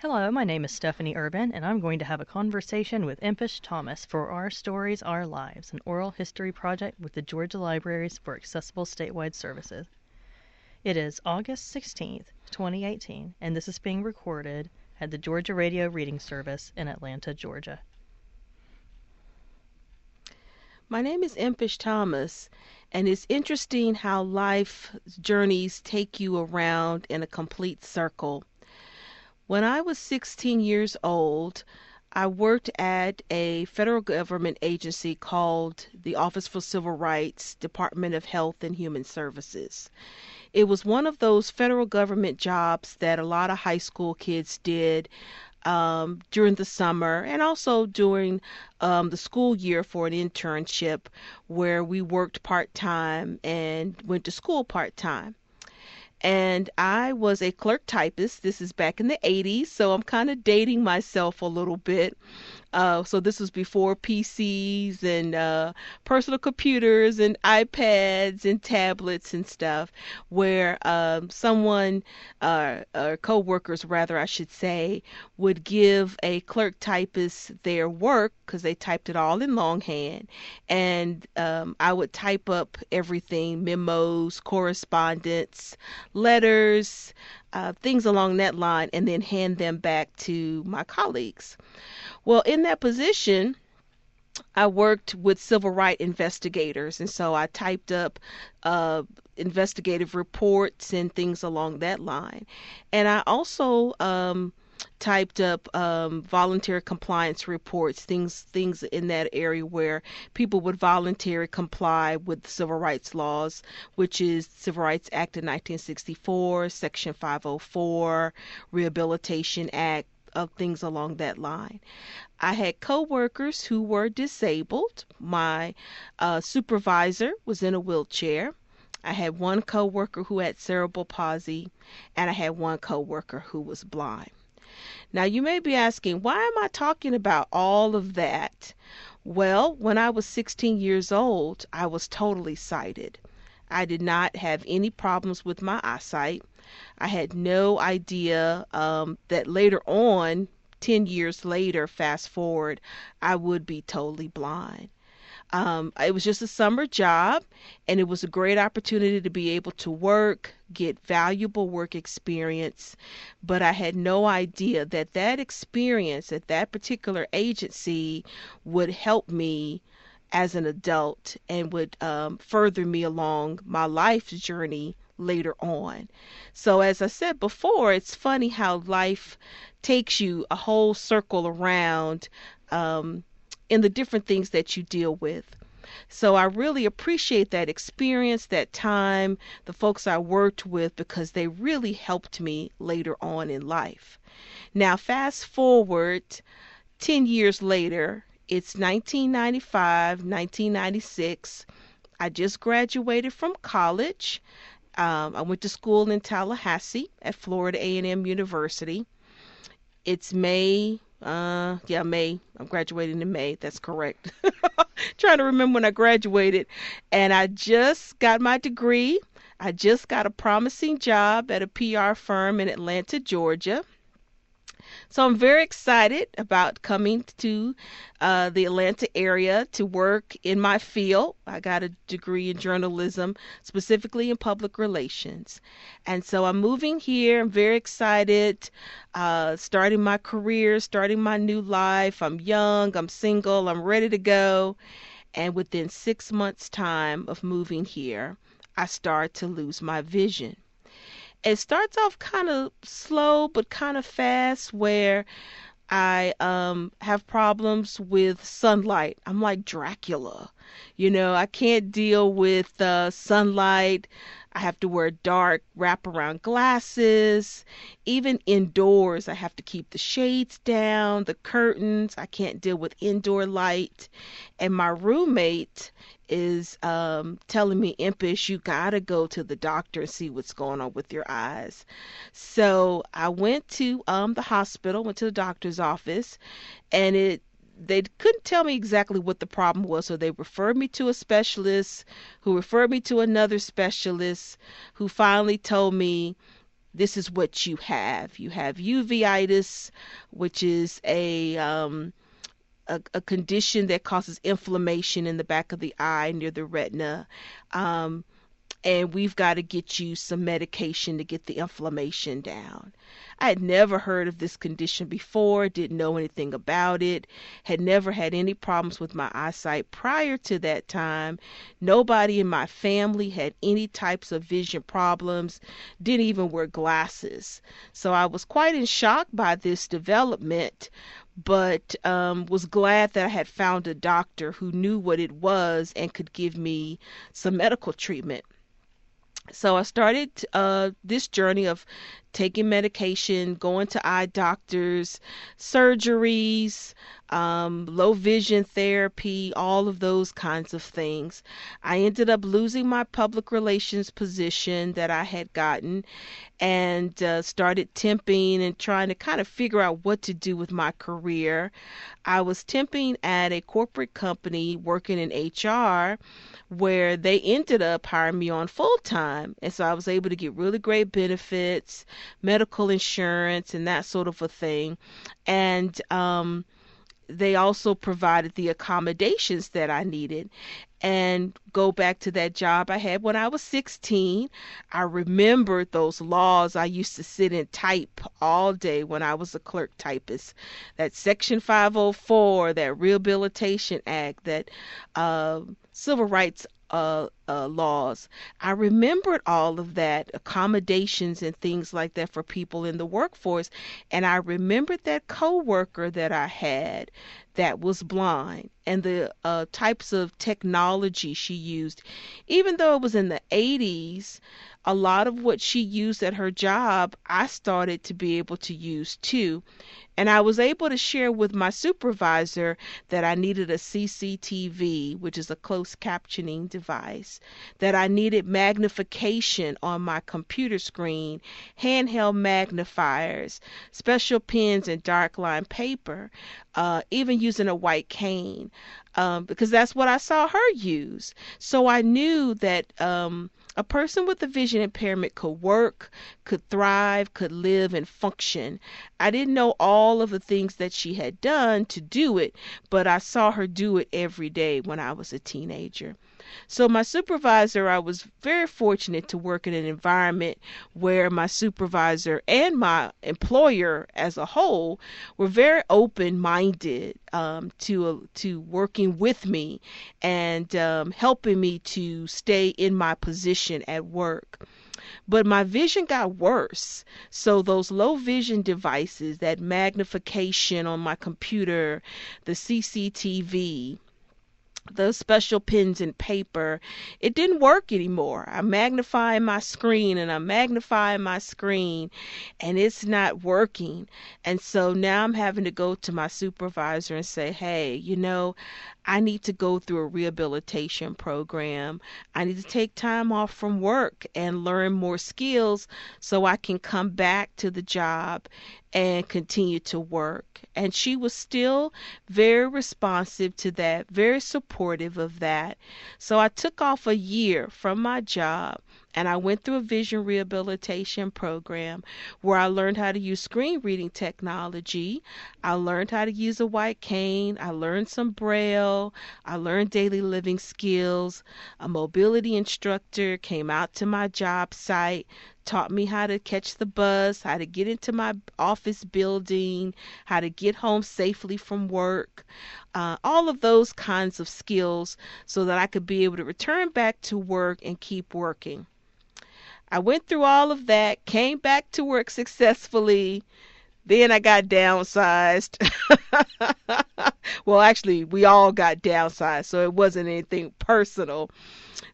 Hello, my name is Stephanie Irvin, and I'm going to have a conversation with Empish Thomas for Our Stories, Our Lives, an oral history project with the Georgia Libraries for Accessible Statewide Services. It is August 16th, 2018, and this is being recorded at the Georgia Radio Reading Service in Atlanta, Georgia. My name is Empish Thomas, and it's interesting how life journeys take you around in a complete circle. When I was 16 years old, I worked at a federal government agency called the Office for Civil Rights, Department of Health and Human Services. It was one of those federal government jobs that a lot of high school kids did during the summer and also during the school year for an internship where we worked part-time and went to school part-time. And I was a clerk typist. This is back in the 80s, so I'm kind of dating myself a little bit. So this was before PCs and personal computers and iPads and tablets and stuff, where someone, or co-workers rather, I should say, would give a clerk typist their work because they typed it all in longhand, and I would type up everything, memos, correspondence, letters, things along that line, and then hand them back to my colleagues. Well, in that position, I worked with civil rights investigators, and so I typed up investigative reports and things along that line. And I also typed up voluntary compliance reports, things in that area where people would voluntarily comply with civil rights laws, which is Civil Rights Act of 1964, Section 504, Rehabilitation Act, of things along that line. I had coworkers who were disabled. My supervisor was in a wheelchair. I had one coworker who had cerebral palsy, and I had one coworker who was blind. Now, you may be asking, why am I talking about all of that? Well, when I was 16 years old, I was totally sighted. I did not have any problems with my eyesight. I had no idea that later on, 10 years later, fast forward, I would be totally blind. It was just a summer job, and it was a great opportunity to be able to work, get valuable work experience, but I had no idea that that experience at that particular agency would help me as an adult and would further me along my life's journey later on. So as I said before, it's funny how life takes you a whole circle around in the different things that you deal with. So I really appreciate that experience, that time, the folks I worked with, because they really helped me later on in life. Now, fast forward 10 years later, it's 1995, 1996. I just graduated from college. I went to school in Tallahassee at Florida A&M University. It's May. May. I'm graduating in May. That's correct. Trying to remember when I graduated. And I just got my degree. I just got a promising job at a PR firm in Atlanta, Georgia. So I'm very excited about coming to the Atlanta area to work in my field. I got a degree in journalism, specifically in public relations. And so I'm moving here. I'm very excited, starting my career, starting my new life. I'm young, I'm single, I'm ready to go. And within 6 months' time of moving here, I start to lose my vision. It starts off kind of slow but kind of fast where I have problems with sunlight. I'm like Dracula. I can't deal with sunlight. I have to wear dark wraparound glasses. Even indoors, I have to keep the shades down, the curtains. I can't deal with indoor light. And my roommate is telling me, Empish, you gotta go to the doctor and see what's going on with your eyes. So I went to the hospital, went to the doctor's office, and they couldn't tell me exactly what the problem was, so they referred me to a specialist who referred me to another specialist who finally told me this is what you have. You have uveitis, which is a condition that causes inflammation in the back of the eye near the retina. Um, and we've got to get you some medication to get the inflammation down. I had never heard of this condition before, didn't know anything about it, had never had any problems with my eyesight prior to that time. Nobody in my family had any types of vision problems, didn't even wear glasses. So I was quite in shock by this development, but was glad that I had found a doctor who knew what it was and could give me some medical treatment. So I started this journey of taking medication, going to eye doctors, surgeries, low vision therapy, all of those kinds of things. I ended up losing my public relations position that I had gotten and started temping and trying to kind of figure out what to do with my career. I was temping at a corporate company working in HR where they ended up hiring me on full time. And so I was able to get really great benefits, medical insurance, and that sort of a thing. And they also provided the accommodations that I needed. And go back to that job I had when I was 16. I remembered those laws I used to sit and type all day when I was a clerk typist. That Section 504, that Rehabilitation Act, that civil rights laws. I remembered all of that, accommodations and things like that for people in the workforce. And I remembered that coworker that I had that was blind and the types of technology she used. Even though it was in the 80s, a lot of what she used at her job, I started to be able to use too. And I was able to share with my supervisor that I needed a CCTV, which is a closed captioning device, that I needed magnification on my computer screen, handheld magnifiers, special pens and dark line paper, even using a white cane, because that's what I saw her use. So I knew that a person with a vision impairment could work, could thrive, could live and function. I didn't know all of the things that she had done to do it, but I saw her do it every day when I was a teenager. So my supervisor, I was very fortunate to work in an environment where my supervisor and my employer as a whole were very open-minded to working with me and helping me to stay in my position at work. But my vision got worse. So those low vision devices, that magnification on my computer, the CCTV, those special pens and paper, it didn't work anymore. I'm magnifying my screen and I'm magnifying my screen and it's not working. And so now I'm having to go to my supervisor and say, hey, I need to go through a rehabilitation program. I need to take time off from work and learn more skills so I can come back to the job and continue to work. And she was still very responsive to that, very supportive of that. So I took off a year from my job and I went through a vision rehabilitation program where I learned how to use screen reading technology. I learned how to use a white cane. I learned some braille. I learned daily living skills. A mobility instructor came out to my job site, taught me how to catch the bus, how to get into my office building, how to get home safely from work, all of those kinds of skills so that I could be able to return back to work and keep working. I went through all of that, came back to work successfully. Then I got downsized. Well, actually, we all got downsized, so it wasn't anything personal.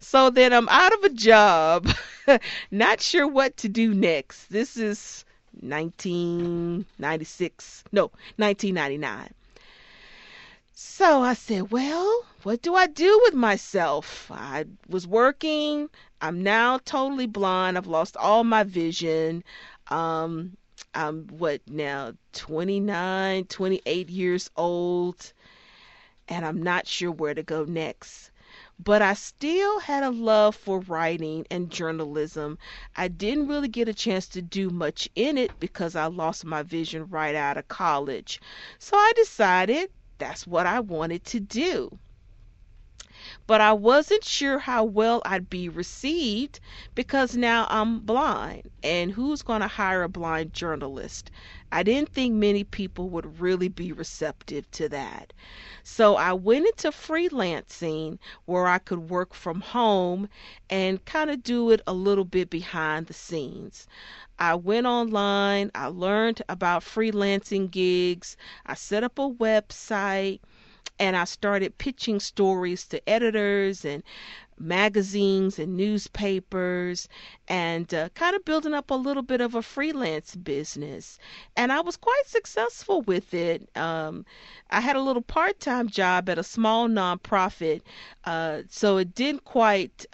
So then I'm out of a job, not sure what to do next. This is 1996, no, 1999. So I said, well, what do I do with myself? I was working. I'm now totally blind. I've lost all my vision. I'm what now, 29, 28 years old, and I'm not sure where to go next. but I still had a love for writing and journalism. I didn't really get a chance to do much in it because I lost my vision right out of college. So I decided that's what I wanted to do. But I wasn't sure how well I'd be received because now I'm blind. And who's going to hire a blind journalist? I didn't think many people would really be receptive to that. So I went into freelancing where I could work from home and kind of do it a little bit behind the scenes. I went online, I learned about freelancing gigs, I set up a website, and I started pitching stories to editors and magazines and newspapers and kind of building up a little bit of a freelance business. And I was quite successful with it. I had a little part time job at a small nonprofit, so it didn't quite.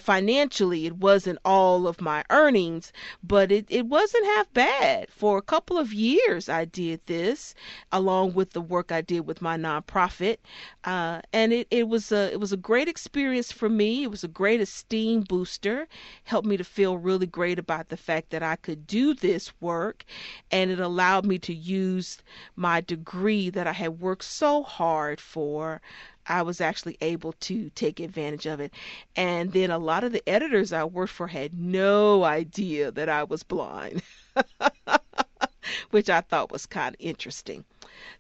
Financially, it wasn't all of my earnings, but it wasn't half bad. For a couple of years, I did this along with the work I did with my nonprofit. And it was a great experience for me. It was a great esteem booster, helped me to feel really great about the fact that I could do this work, and it allowed me to use my degree that I had worked so hard for. I was actually able to take advantage of it. And then a lot of the editors I worked for had no idea that I was blind, which I thought was kind of interesting.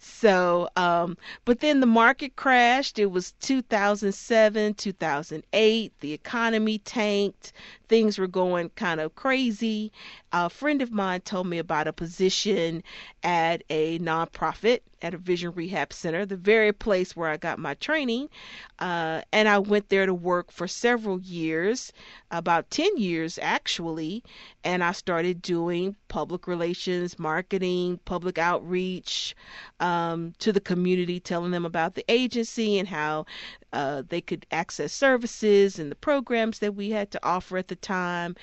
So, but then the market crashed. It was 2007, 2008. The economy tanked. Things were going kind of crazy. A friend of mine told me about a position at a nonprofit at a vision rehab center, the very place where I got my training. And I went there to work for several years, about 10 years actually. And I started doing public relations, marketing, public outreach, to the community, telling them about the agency and how they could access services and the programs that we had to offer at the time,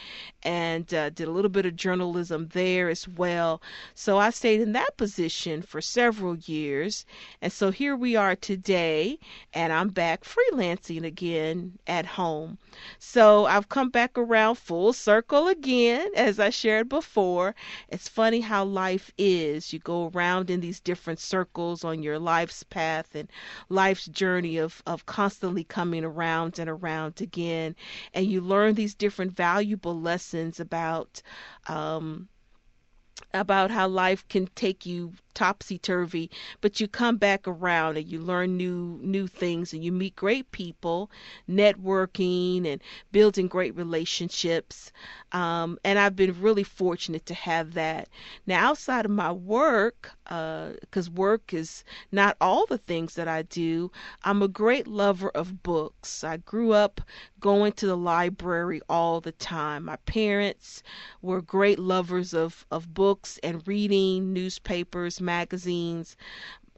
and did a little bit of journalism there as well. So I stayed in that position for several years. And so here we are today, and I'm back freelancing again at home. So I've come back around full circle again, as I shared before. It's funny how life is. You go around in these different circles on your life's path and life's journey of constantly coming around and around again. And you learn these different valuable lessons about how life can take you topsy-turvy, but you come back around and you learn new things and you meet great people, networking and building great relationships. And I've been really fortunate to have that. Now, outside of my work, because work is not all the things that I do, I'm a great lover of books. I grew up going to the library all the time. My parents were great lovers of books and reading newspapers, magazines.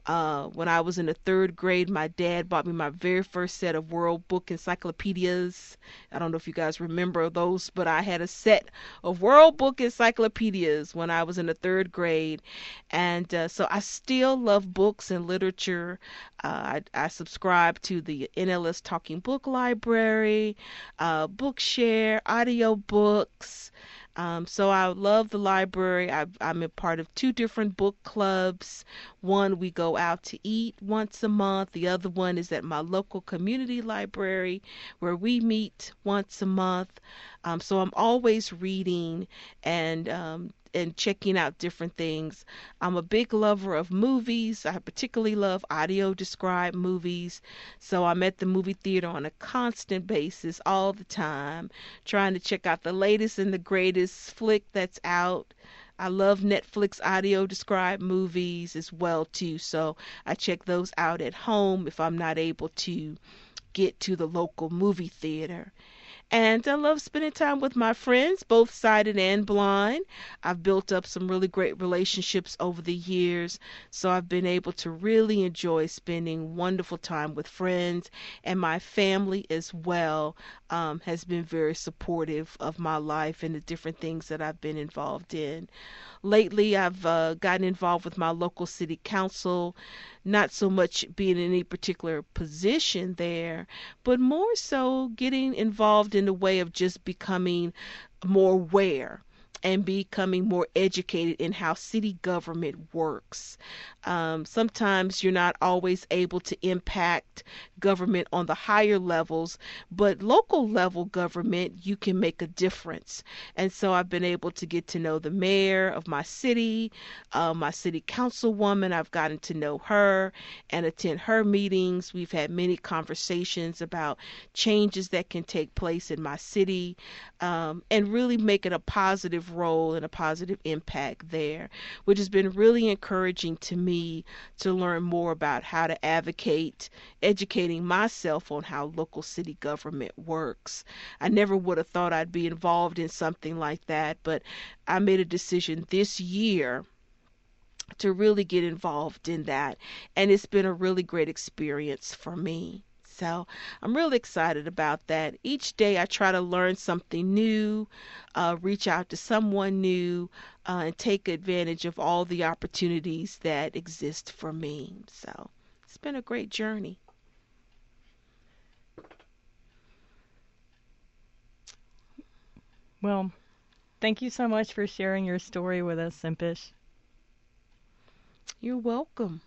When I was in the third grade, my dad bought me my very first set of World Book encyclopedias. I don't know if you guys remember those, but I had a set of World Book encyclopedias when I was in the third grade. And so I still love books and literature. I subscribe to the NLS Talking Book Library, Bookshare, audio books. So I love the library. I'm a part of two different book clubs. One, we go out to eat once a month. The other one is at my local community library where we meet once a month. So I'm always reading and checking out different things. I'm a big lover of movies. I particularly love audio described movies. So I'm at the movie theater on a constant basis all the time, trying to check out the latest and the greatest flick that's out. I love Netflix audio described movies as well too. So I check those out at home if I'm not able to get to the local movie theater. And I love spending time with my friends, both sighted and blind. I've built up some really great relationships over the years, so I've been able to really enjoy spending wonderful time with friends, and my family as well has been very supportive of my life and the different things that I've been involved in. Lately, I've gotten involved with my local city council, not so much being in any particular position there, but more so getting involved in the way of just becoming more aware and becoming more educated in how city government works. Sometimes you're not always able to impact government on the higher levels, but local level government, you can make a difference. And so I've been able to get to know the mayor of my city councilwoman. I've gotten to know her and attend her meetings. We've had many conversations about changes that can take place in my city, and really making a positive role and a positive impact there, which has been really encouraging to me to learn more about how to advocate, educating myself on how local city government works. I never would have thought I'd be involved in something like that, but I made a decision this year to really get involved in that, and it's been a really great experience for me. So I'm really excited about that. Each day I try to learn something new, reach out to someone new, and take advantage of all the opportunities that exist for me. So it's been a great journey. Well, thank you so much for sharing your story with us, Simpish. You're welcome.